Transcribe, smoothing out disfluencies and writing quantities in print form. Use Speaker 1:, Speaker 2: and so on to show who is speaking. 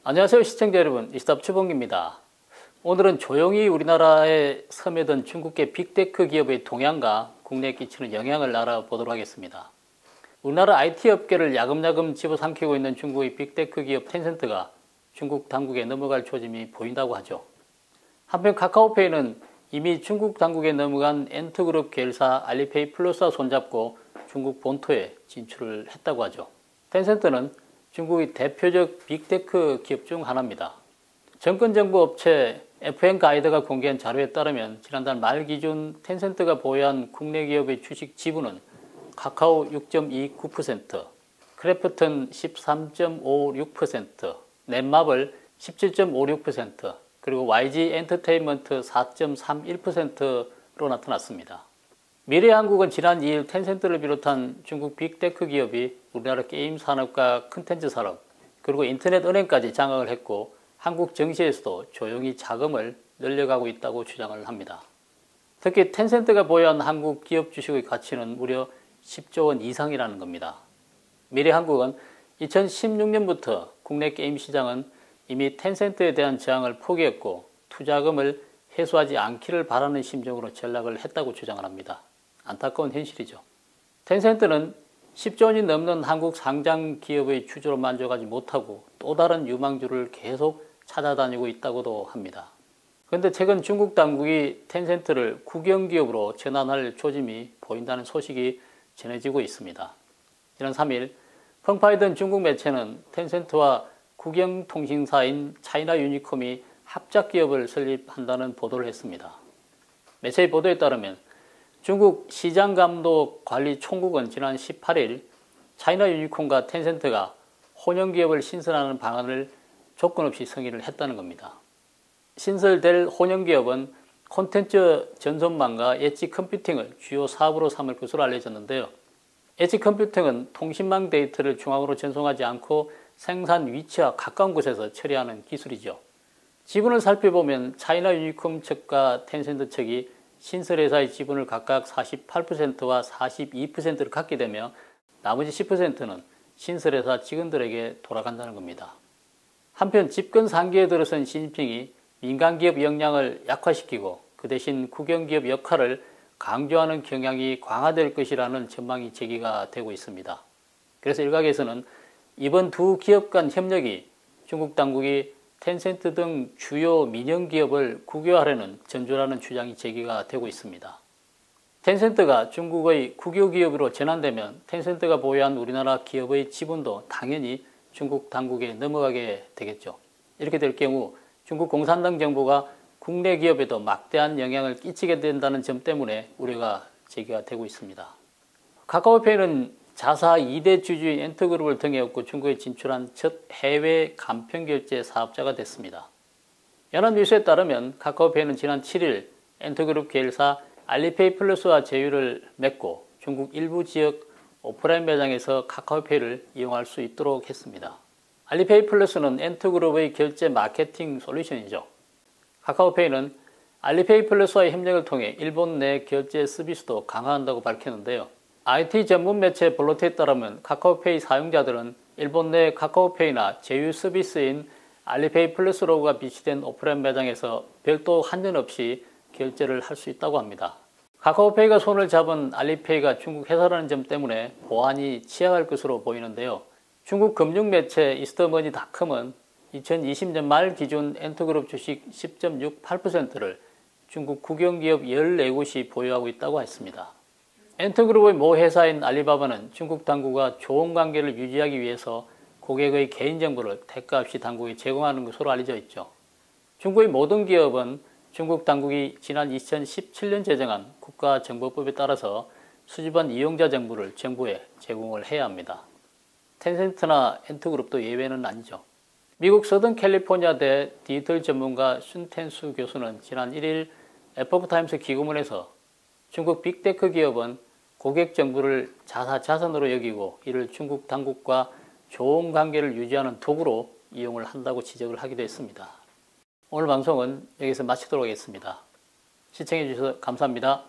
Speaker 1: 안녕하세요 시청자 여러분, 이스탑 추봉기입니다. 오늘은 조용히 우리나라에 스며든 중국계 빅테크 기업의 동향과 국내에 끼치는 영향을 알아보도록 하겠습니다. 우리나라 IT 업계를 야금야금 집어삼키고 있는 중국의 빅테크 기업 텐센트가 중국 당국에 넘어갈 조짐이 보인다고 하죠. 한편 카카오페이는 이미 중국 당국에 넘어간 엔트그룹 계열사 알리페이 플러스와 손잡고 중국 본토에 진출을 했다고 하죠. 텐센트는 중국의 대표적 빅테크 기업 중 하나입니다. 정권정보 업체 FN가이드가 공개한 자료에 따르면 지난달 말 기준 텐센트가 보유한 국내 기업의 주식 지분은 카카오 6.29%, 크래프톤 13.56%, 넷마블 17.56%, 그리고 YG 엔터테인먼트 4.31%로 나타났습니다. 미래한국은 지난 2일 텐센트를 비롯한 중국 빅테크 기업이 우리나라 게임 산업과 콘텐츠 산업, 그리고 인터넷 은행까지 장악을 했고 한국 증시에서도 조용히 자금을 늘려가고 있다고 주장을 합니다. 특히 텐센트가 보유한 한국 기업 주식의 가치는 무려 10조 원 이상이라는 겁니다. 미래한국은 2016년부터 국내 게임 시장은 이미 텐센트에 대한 저항을 포기했고 투자금을 회수하지 않기를 바라는 심정으로 전락을 했다고 주장을 합니다. 안타까운 현실이죠. 텐센트는 10조 원이 넘는 한국 상장 기업의 주주로 만족하지 못하고 또 다른 유망주를 계속 찾아다니고 있다고도 합니다. 그런데 최근 중국 당국이 텐센트를 국영기업으로 전환할 조짐이 보인다는 소식이 전해지고 있습니다. 지난 3일 펑파이던 중국 매체는 텐센트와 국영통신사인 차이나 유니콤이 합작기업을 설립한다는 보도를 했습니다. 매체의 보도에 따르면 중국 시장감독관리총국은 지난 18일 차이나 유니콤과 텐센트가 혼영기업을 신설하는 방안을 조건 없이 승인을 했다는 겁니다. 신설될 혼영기업은 콘텐츠 전송망과 엣지 컴퓨팅을 주요 사업으로 삼을 것으로 알려졌는데요. 엣지 컴퓨팅은 통신망 데이터를 중앙으로 전송하지 않고 생산 위치와 가까운 곳에서 처리하는 기술이죠. 지분을 살펴보면 차이나 유니콤 측과 텐센트 측이 신설회사의 지분을 각각 48%와 42%를 갖게 되며 나머지 10%는 신설회사 직원들에게 돌아간다는 겁니다. 한편 집권 3기에 들어선 시진핑이 민간기업 역량을 약화시키고 그 대신 국영기업 역할을 강조하는 경향이 강화될 것이라는 전망이 제기가 되고 있습니다. 그래서 일각에서는 이번 두 기업 간 협력이 중국 당국이 텐센트 등 주요 민영기업을 국유화하려는 전조라는 주장이 제기가 되고 있습니다. 텐센트가 중국의 국유기업으로 전환되면 텐센트가 보유한 우리나라 기업의 지분도 당연히 중국 당국에 넘어가게 되겠죠. 이렇게 될 경우 중국 공산당 정부가 국내 기업에도 막대한 영향을 끼치게 된다는 점 때문에 우려가 제기가 되고 있습니다. 카카오페이는 자사 2대 주주인 엔터그룹을 등에 업고 중국에 진출한 첫 해외 간편결제 사업자가 됐습니다. 연합뉴스에 따르면 카카오페이는 지난 7일 엔터그룹 계열사 알리페이 플러스와 제휴를 맺고 중국 일부 지역 오프라인 매장에서 카카오페이를 이용할 수 있도록 했습니다. 알리페이 플러스는 엔터그룹의 결제 마케팅 솔루션이죠. 카카오페이는 알리페이 플러스와의 협력을 통해 일본 내 결제 서비스도 강화한다고 밝혔는데요. IT 전문 매체 블로트에 따르면 카카오페이 사용자들은 일본 내 카카오페이나 제휴 서비스인 알리페이 플러스 로고가 비치된 오프라인 매장에서 별도 환전 없이 결제를 할 수 있다고 합니다. 카카오페이가 손을 잡은 알리페이가 중국 회사라는 점 때문에 보안이 취약할 것으로 보이는데요. 중국 금융 매체 이스터머니닷컴은 2020년 말 기준 엔터그룹 주식 10.68%를 중국 국영기업 14곳이 보유하고 있다고 했습니다. 엔터그룹의 모 회사인 알리바바는 중국 당국과 좋은 관계를 유지하기 위해서 고객의 개인정보를 대가 없이 당국에 제공하는 것으로 알려져 있죠. 중국의 모든 기업은 중국 당국이 지난 2017년 제정한 국가정보법에 따라서 수집한 이용자 정보를 정부에 제공을 해야 합니다. 텐센트나 엔터그룹도 예외는 아니죠. 미국 서던 캘리포니아대 디지털 전문가 순텐수 교수는 지난 1일 에포크타임스 기고문에서 중국 빅테크 기업은 고객 정보를 자산으로 여기고 이를 중국 당국과 좋은 관계를 유지하는 도구로 이용을 한다고 지적을 하기도 했습니다. 오늘 방송은 여기서 마치도록 하겠습니다. 시청해 주셔서 감사합니다.